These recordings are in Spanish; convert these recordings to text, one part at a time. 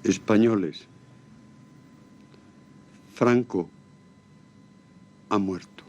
Españoles, Franco ha muerto.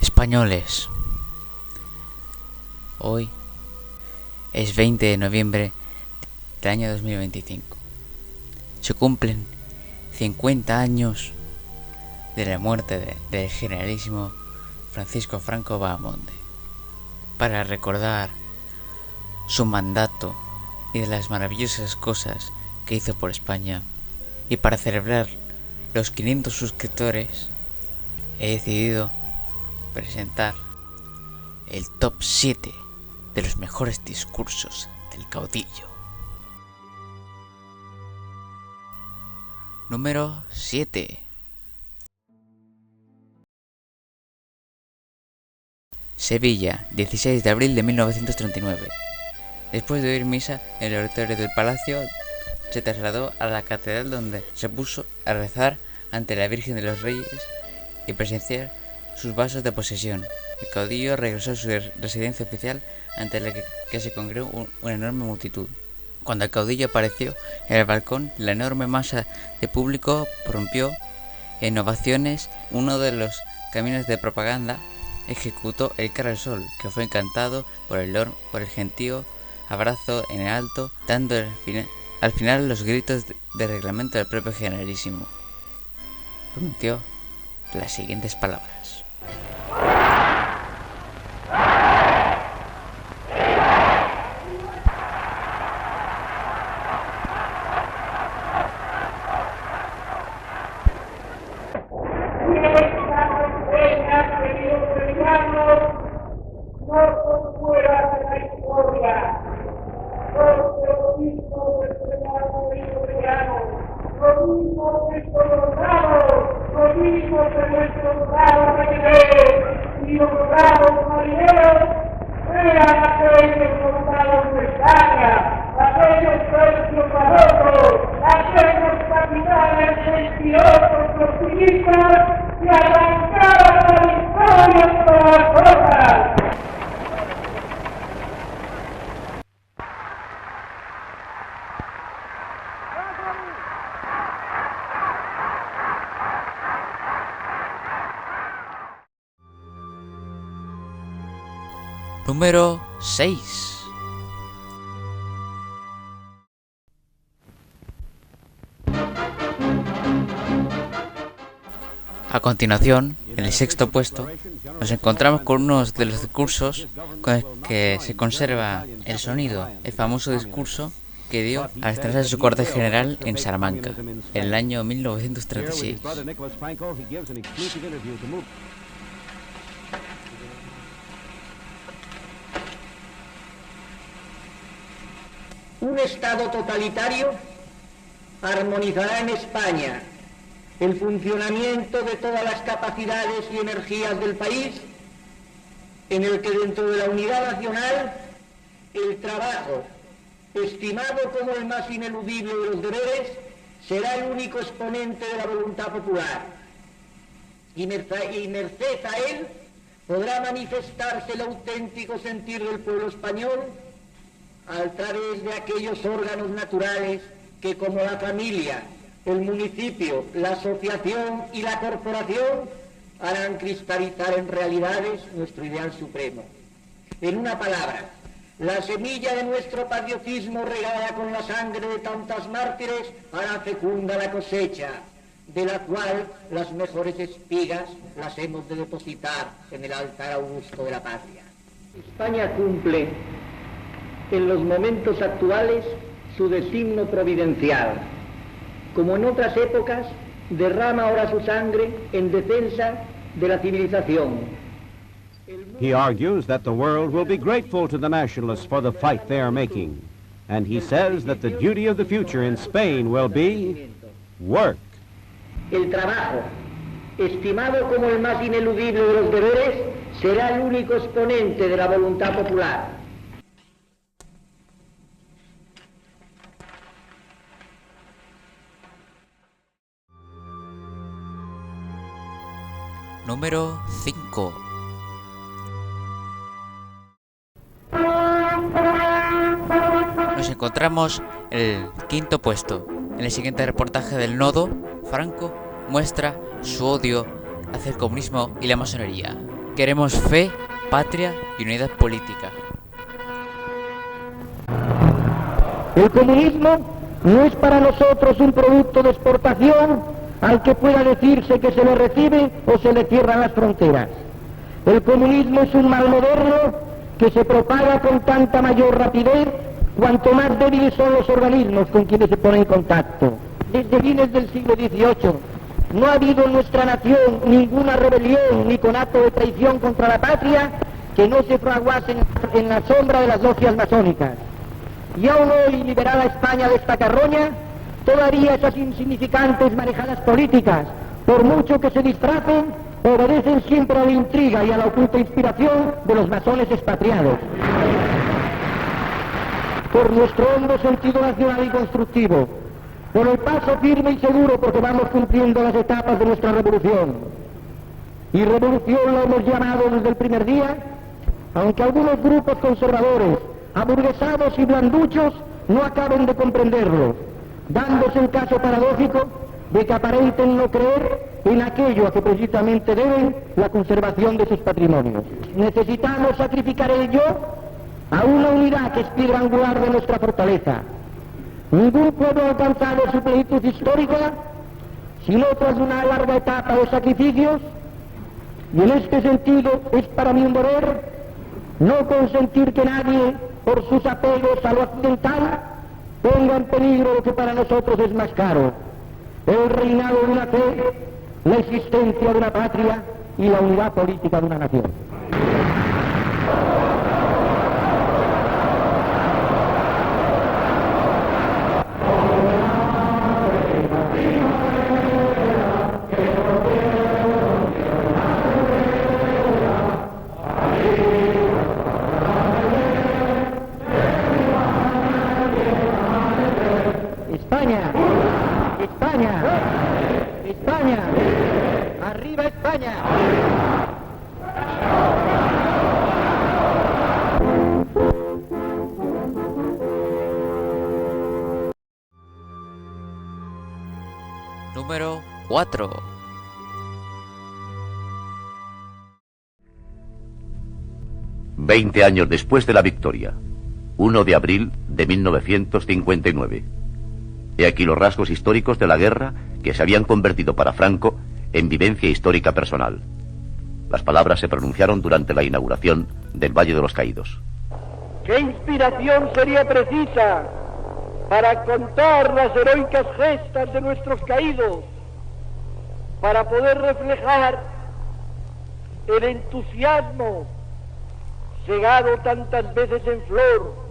Españoles, hoy es 20 de noviembre del año 2025. Se cumplen 50 años de la muerte del generalísimo Francisco Franco Bahamonde. Para recordar su mandato y de las maravillosas cosas que hizo por España, y para celebrar los 500 suscriptores, he decidido presentar el top 7 de los mejores discursos del caudillo. Número 7. Sevilla, 16 de abril de 1939. Después de oír misa en el oratorio del Palacio, se trasladó a la catedral, donde se puso a rezar ante la Virgen de los Reyes y presenciar sus vasos de posesión. El caudillo regresó a su residencia oficial, ante la que se congregó una enorme multitud. Cuando el caudillo apareció en el balcón, la enorme masa de público prorrumpió en ovaciones. Uno de los camiones de propaganda ejecutó el cara al sol, que fue encantado por el gentío abrazo en alto, dando al final los gritos de reglamento del propio generalísimo. Pronunció las siguientes palabras: Número 6. A continuación, en el sexto puesto, nos encontramos con uno de los discursos con el que se conserva el sonido, el famoso discurso que dio al estrenarse su cuartel general en Salamanca, en el año 1936. Un Estado totalitario armonizará en España el funcionamiento de todas las capacidades y energías del país, en el que dentro de la unidad nacional el trabajo, estimado como el más ineludible de los deberes, será el único exponente de la voluntad popular, y merced a él podrá manifestarse el auténtico sentir del pueblo español a través de aquellos órganos naturales que, como la familia, el municipio, la asociación y la corporación, harán cristalizar en realidades nuestro ideal supremo. En una palabra, La semilla de nuestro patriotismo regada con la sangre de tantas mártires hará fecunda la cosecha, de la cual las mejores espigas las hemos de depositar en el altar augusto de la patria. España cumple en los momentos actuales su designio providencial. Como en otras épocas, derrama ahora su sangre en defensa de la civilización. He argues that the world will be grateful to the nationalists for the fight they are making. And he says that the duty of the future in Spain will be work. El trabajo, estimado como el más ineludible de los deberes, será el único exponente de la voluntad popular. Número 5. Nos encontramos en el quinto puesto. En el siguiente reportaje del Nodo, Franco muestra su odio hacia el comunismo y la masonería. Queremos fe, patria y unidad política. El comunismo no es para nosotros un producto de exportación al que pueda decirse que se le recibe o se le cierran las fronteras. El comunismo es un mal moderno que se propaga con tanta mayor rapidez cuanto más débiles son los organismos con quienes se pone en contacto. Desde fines del siglo XVIII no ha habido en nuestra nación ninguna rebelión ni conato de traición contra la patria que no se fraguase en la sombra de las logias masónicas. Y aún hoy, liberada España de esta carroña, todavía esas insignificantes manejadas políticas, por mucho que se disfracen, obedecen siempre a la intriga y a la oculta inspiración de los masones expatriados. Por nuestro hondo sentido nacional y constructivo, por el paso firme y seguro porque vamos cumpliendo las etapas de nuestra revolución. Y revolución la hemos llamado desde el primer día, aunque algunos grupos conservadores, aburguesados y blanduchos, no acaben de comprenderlo, dándose el caso paradójico de que aparenten no creer en aquello a que precisamente deben la conservación de sus patrimonios. Necesitamos sacrificar el yo a una unidad que es piedra angular de nuestra fortaleza. Ningún pueblo ha alcanzado su plenitud histórica sino tras una larga etapa de sacrificios, y en este sentido es para mí un deber no consentir que nadie, por sus apegos a lo occidental, ponga en peligro lo que para nosotros es más caro: el reinado de una fe, la existencia de una patria y la unidad política de una nación. España, España, España, arriba España. Número 4. Veinte años después de la victoria, 1 de abril de 1959. He aquí los rasgos históricos de la guerra que se habían convertido para Franco en vivencia histórica personal. Las palabras se pronunciaron durante la inauguración del Valle de los Caídos. ¿Qué inspiración sería precisa para contar las heroicas gestas de nuestros caídos, para poder reflejar el entusiasmo cegado tantas veces en flor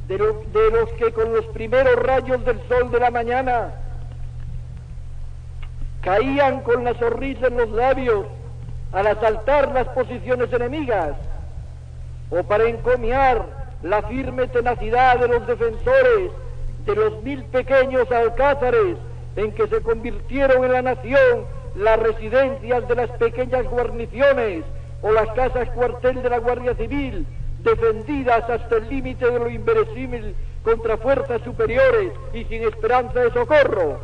de los que con los primeros rayos del sol de la mañana caían con la sonrisa en los labios al asaltar las posiciones enemigas, o para encomiar la firme tenacidad de los defensores de los 1000 pequeños alcázares en que se convirtieron en la nación las residencias de las pequeñas guarniciones o las casas cuartel de la Guardia Civil, defendidas hasta el límite de lo inverosímil contra fuerzas superiores y sin esperanza de socorro,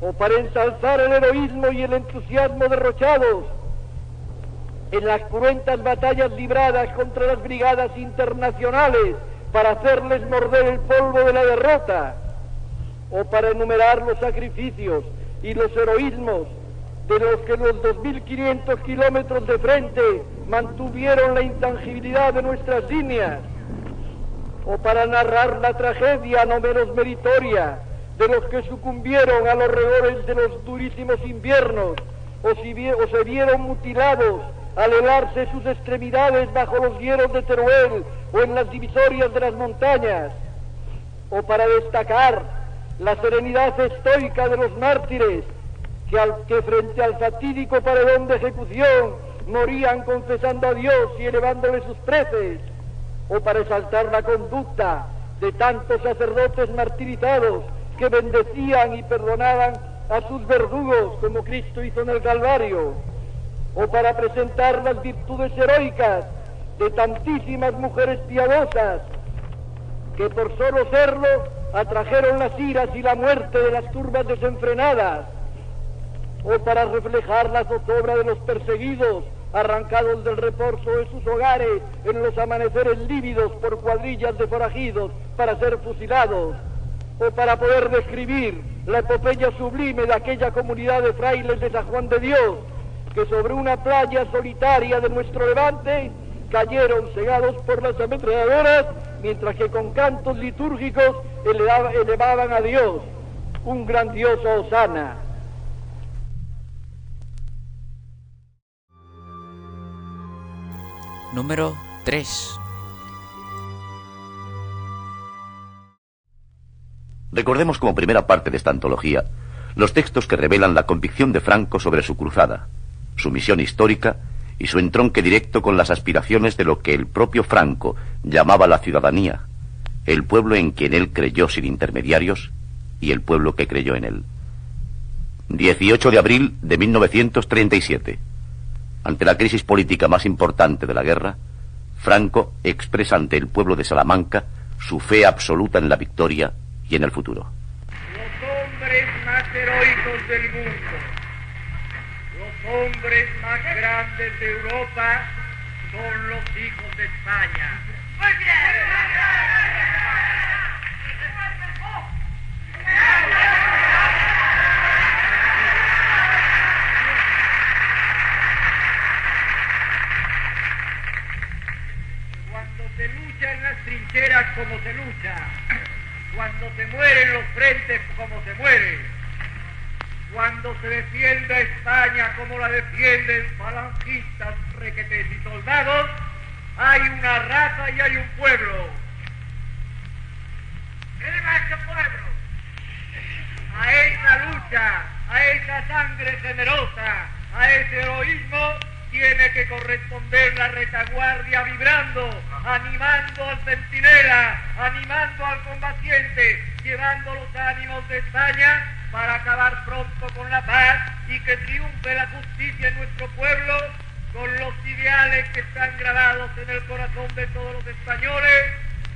o para ensalzar el heroísmo y el entusiasmo derrochados en las cruentas batallas libradas contra las brigadas internacionales para hacerles morder el polvo de la derrota, o para enumerar los sacrificios y los heroísmos de los que los 2.500 kilómetros de frente mantuvieron la intangibilidad de nuestras líneas, o para narrar la tragedia no menos meritoria de los que sucumbieron a los rigores de los durísimos inviernos, o se vieron mutilados al helarse sus extremidades bajo los hielos de Teruel o en las divisorias de las montañas, o para destacar la serenidad estoica de los mártires que frente al fatídico paredón de ejecución morían confesando a Dios y elevándole sus preces, o para exaltar la conducta de tantos sacerdotes martirizados que bendecían y perdonaban a sus verdugos como Cristo hizo en el Calvario, o para presentar las virtudes heroicas de tantísimas mujeres piadosas que por solo serlo atrajeron las iras y la muerte de las turbas desenfrenadas, o para reflejar la zozobra de los perseguidos arrancados del reposo de sus hogares en los amaneceres lívidos por cuadrillas de forajidos para ser fusilados, o para poder describir la epopeya sublime de aquella comunidad de frailes de San Juan de Dios que sobre una playa solitaria de nuestro Levante cayeron cegados por las ametralladoras mientras que con cantos litúrgicos elevaban a Dios un grandioso hosana. Número 3. Recordemos como primera parte de esta antología los textos que revelan la convicción de Franco sobre su cruzada, su misión histórica y su entronque directo con las aspiraciones de lo que el propio Franco llamaba la ciudadanía, el pueblo en quien él creyó sin intermediarios y el pueblo que creyó en él. 18 de abril de 1937. Ante la crisis política más importante de la guerra, Franco expresa ante el pueblo de Salamanca su fe absoluta en la victoria y en el futuro. Los hombres más heroicos del mundo, los hombres más grandes de Europa son los hijos de España. ¡Muy bien! Cuando se lucha en las trincheras como se lucha, cuando se muere en los frentes como se muere, cuando se defiende a España como la defienden falangistas, requetés y soldados, hay una raza y hay un pueblo. ¡Viva ese pueblo! A esa lucha, a esa sangre generosa, a ese heroísmo tiene que corresponder la retaguardia vibrando, animando al centinela, animando al combatiente, llevando los ánimos de España para acabar pronto con la paz y que triunfe la justicia en nuestro pueblo con los ideales que están grabados en el corazón de todos los españoles,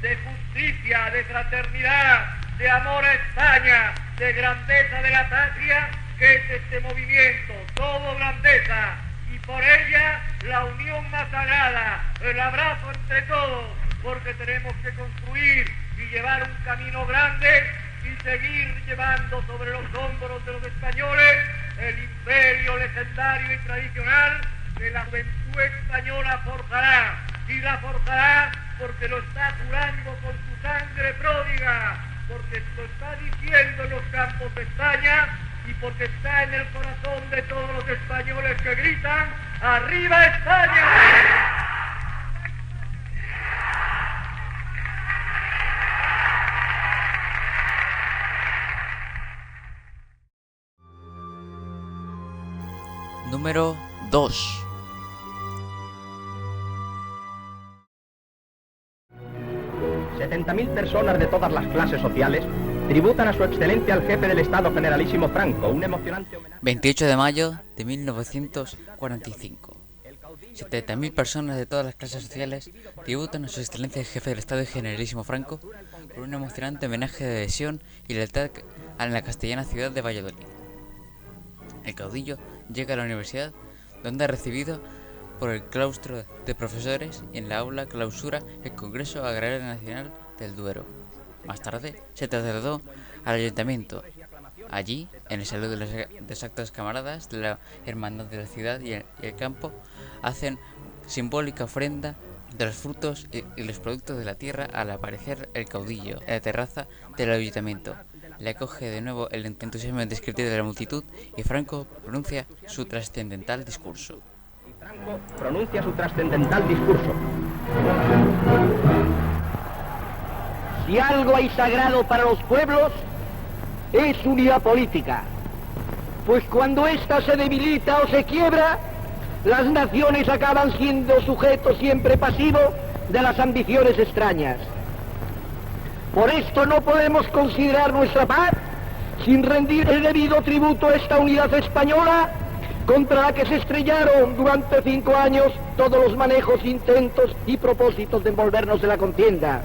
de justicia, de fraternidad, de amor a España, de grandeza de la patria, que es este movimiento, todo grandeza, y por ella la unión más sagrada, el abrazo entre todos, porque tenemos que construir y llevar un camino grande y seguir llevando sobre los hombros de los españoles el imperio legendario y tradicional que la juventud española forjará, y la forjará porque lo está jurando con su sangre pródiga, porque lo está diciendo en los campos de España y porque está en el corazón de todos los españoles que gritan ¡Arriba España! Número 2. $70.000 personas de todas las clases sociales tributan a su excelencia al jefe del Estado Generalísimo Franco, un emocionante homenaje. 28 de mayo de 1945. 70.000 personas de todas las clases sociales tributan a su excelencia el jefe del Estado Generalísimo Franco por un emocionante homenaje de adhesión y lealtad a la castellana ciudad de Valladolid. El caudillo llega a la universidad donde ha recibido por el claustro de profesores y en la aula clausura el Congreso Agrario Nacional del Duero. Más tarde se trasladó al ayuntamiento. Allí, en el salón de los exactos camaradas de la Hermandad de la Ciudad y el Campo, hacen simbólica ofrenda de los frutos y los productos de la tierra al aparecer el caudillo en la terraza del ayuntamiento. Le acoge de nuevo el entusiasmo indescriptible de la multitud y Franco pronuncia su trascendental discurso. Si algo hay sagrado para los pueblos, es unidad política. Pues cuando ésta se debilita o se quiebra, las naciones acaban siendo sujetos siempre pasivos de las ambiciones extrañas. Por esto no podemos considerar nuestra paz sin rendir el debido tributo a esta unidad española contra la que se estrellaron durante 5 años todos los manejos, intentos y propósitos de envolvernos en la contienda.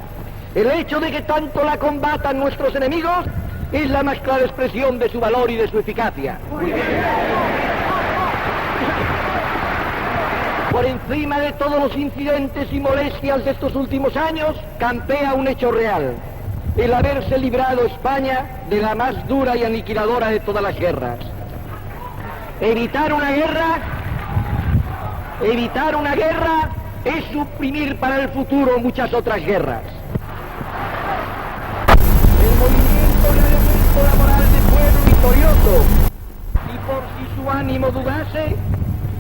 El hecho de que tanto la combatan nuestros enemigos es la más clara expresión de su valor y de su eficacia. Por encima de todos los incidentes y molestias de estos últimos años, campea un hecho real: el haberse librado España de la más dura y aniquiladora de todas las guerras. Evitar una guerra es suprimir para el futuro muchas otras guerras. El movimiento le ha devuelto la moral de pueblo victorioso, y por si su ánimo dudase,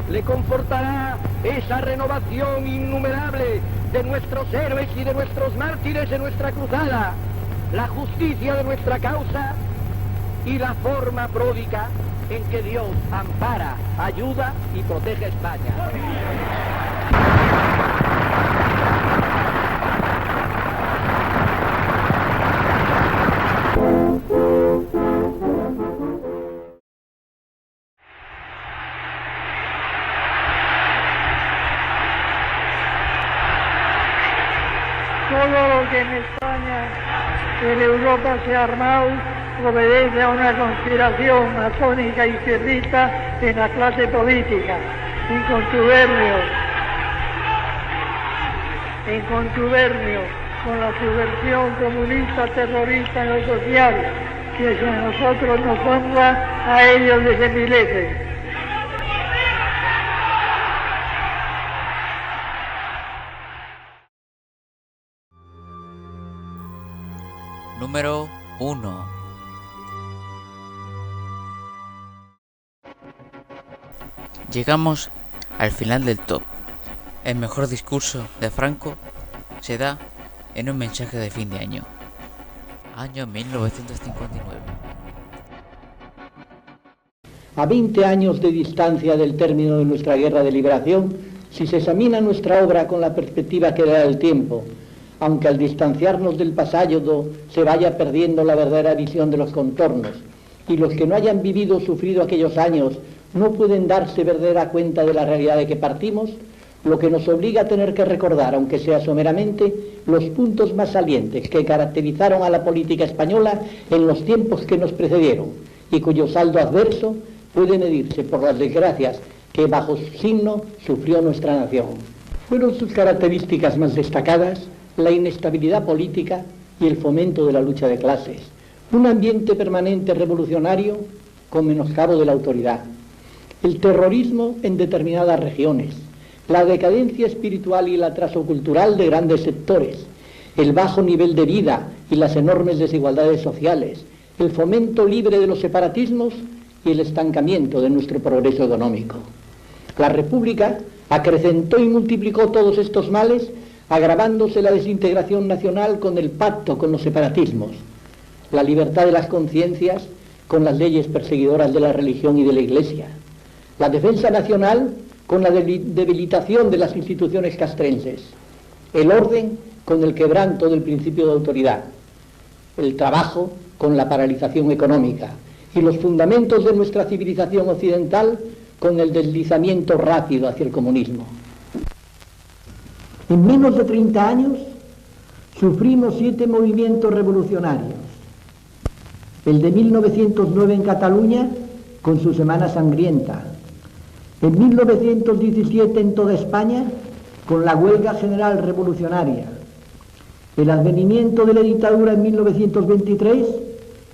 le confortará esa renovación innumerable de nuestros héroes y de nuestros mártires en nuestra cruzada, la justicia de nuestra causa y la forma pródiga en que Dios ampara, ayuda y protege a España. Todo lo que en España, en Europa se ha armado, obedece a una conspiración masónica izquierdista en la clase política, en contubernio con la subversión comunista terrorista en lo social, que si a nosotros nos honra, a ellos les envilece. Número 1. Llegamos al final del top. El mejor discurso de Franco se da en un mensaje de fin de año. Año 1959. A 20 años de distancia del término de nuestra guerra de liberación, si se examina nuestra obra con la perspectiva que da el tiempo, aunque al distanciarnos del pasado se vaya perdiendo la verdadera visión de los contornos, y los que no hayan vivido o sufrido aquellos años no pueden darse verdadera cuenta de la realidad de que partimos, lo que nos obliga a tener que recordar, aunque sea someramente, los puntos más salientes que caracterizaron a la política española en los tiempos que nos precedieron, y cuyo saldo adverso puede medirse por las desgracias que bajo su signo sufrió nuestra nación. Fueron sus características más destacadas la inestabilidad política y el fomento de la lucha de clases, un ambiente permanente revolucionario con menoscabo de la autoridad, el terrorismo en determinadas regiones, la decadencia espiritual y el atraso cultural de grandes sectores, el bajo nivel de vida y las enormes desigualdades sociales, el fomento libre de los separatismos y el estancamiento de nuestro progreso económico. La República acrecentó y multiplicó todos estos males, agravándose la desintegración nacional con el pacto con los separatismos, la libertad de las conciencias con las leyes perseguidoras de la religión y de la Iglesia, la defensa nacional con la debilitación de las instituciones castrenses, el orden con el quebranto del principio de autoridad, el trabajo con la paralización económica y los fundamentos de nuestra civilización occidental con el deslizamiento rápido hacia el comunismo. En menos de 30 años sufrimos 7 movimientos revolucionarios. El de 1909 en Cataluña, con su Semana Sangrienta. En 1917 en toda España, con la huelga general revolucionaria. El advenimiento de la dictadura en 1923,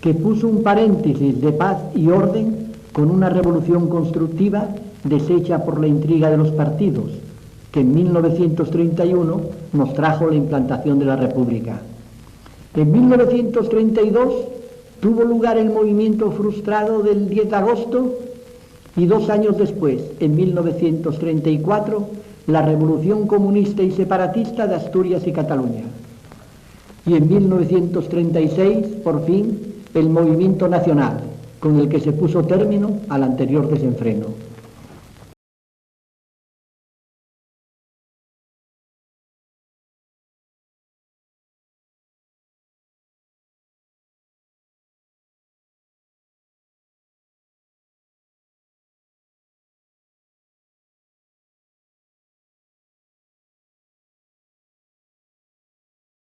que puso un paréntesis de paz y orden con una revolución constructiva deshecha por la intriga de los partidos, que en 1931 nos trajo la implantación de la República. En 1932 tuvo lugar el movimiento frustrado del 10 de agosto y 2 años después, en 1934, la revolución comunista y separatista de Asturias y Cataluña. Y en 1936, por fin, el movimiento nacional, con el que se puso término al anterior desenfreno.